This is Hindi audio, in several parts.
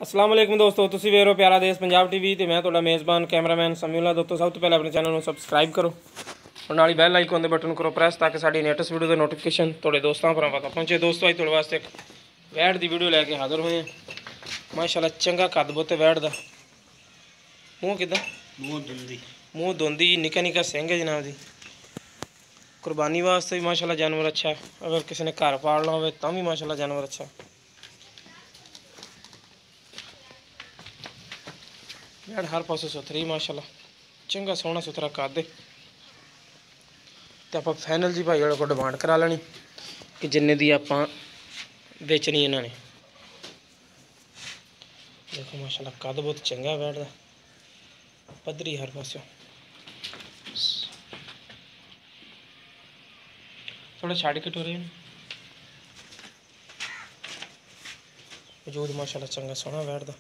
अस्सलाम वालेकुम दोस्तों, तुसी ਵੇਖ ਰਹੇ ਹੋ ਪਿਆਰਾ ਦੇਸ਼ ਪੰਜਾਬ ਟੀਵੀ ਤੇ ਮੈਂ ਤੁਹਾਡਾ ਮੇਜ਼ਬਾਨ ਕੈਮਰਾਮੈਨ ਸਮੀਉਲਾ। ਦੋਸਤੋ ਸਭ ਤੋਂ ਪਹਿਲਾਂ ਆਪਣੇ ਚੈਨਲ ਨੂੰ ਸਬਸਕ੍ਰਾਈਬ ਕਰੋ और नाल ही बैल आइकन के बटन करो प्रेस ताकि साड़ी लेटेस्ट वीडियो के नोटिफिकेशन थोड़े दोस्तों पर तक पहुँचे। दोस्तों अज थोड़े वास्ते एक वैट की वीडियो लैके हाजिर हुए हैं। माशाल्लाह चंगा कद बुत वैट का मूँह किदा मूँह धुंदी निका निका सिंह है जनाब जी। कुर्बानी वास्ते भी माशाल्लाह जानवर अच्छा है। अगर किसी ने घर पालना हो तो भी माशाल्लाह जानवर अच्छा वैट हर पासों सुथरी माशाल्लाह चंगा सोहना सुथरा कद तो आप फाइनल जी भाई को डिमांड करा लेनी कि जिन्ने दी आप बेचनी इन्होंने। देखो माशाल्लाह कद बहुत चंगा बैठ का पद्धरी हर पासों थोड़ा छड़ के टुरे वजूद माशाल्लाह चंगा सोहना बैठ का।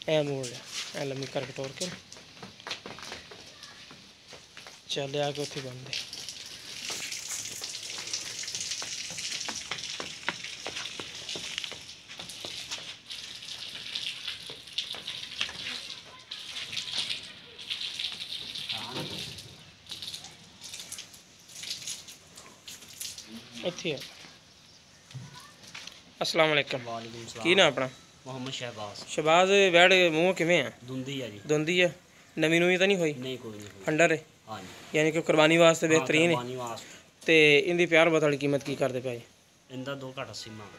ए मोड़ ए लम्मी करके तोड़ के चल आके उत्थे बन दे। इत्थे अस्सलाम वालेकुम की ना अपना मोहम्मद शहबाज शहबाज वैड़ मूँह किवें है धुंदी है जी धुंदी है नवी नुवी तो नहीं हुई नहीं कोई नहीं अंडर है हाँ जी यानी कि कुर्बानी वास्ते बेहतरीन है। कुर्बानी वास्ते तो इनकी प्यार बत वाली कीमत की करते पे इंदा 2 घट 80 मांग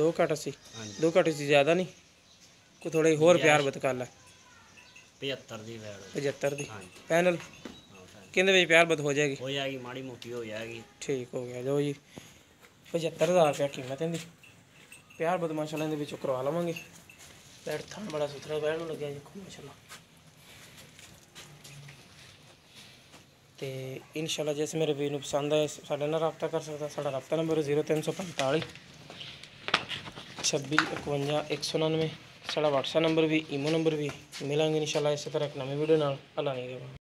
2 घट 80 हाँ जी 2 घट 80 ज़्यादा नहीं कोई थोड़ी होर प्यार बत कर ला 75 दी वैड़ 75 दी हाँ जी पैनल कहते भाई प्यार बत हो जाएगी माड़ी मोटी हो जाएगी। ठीक हो गया लो जी 75,000 रुपया कीमत इनकी प्यार बत माशाल्लाह इहदे विचों करवा लवांगे। बैठ थान बड़ा सुथरा बैठ लग्या जी माशाल्लाह। तो इंशाल्लाह जिस मेरे वीर नूं पसंद आए साडे नाल रब्ता कर सकदा। साडा रब्ता नंबर 0345 26 51 199। साडा व्हाट्सएप नंबर भी ईमो नंबर भी मिलांगे इंशाल्लाह इस तरह एक नवी वीडियो नाल। अल्लाह ने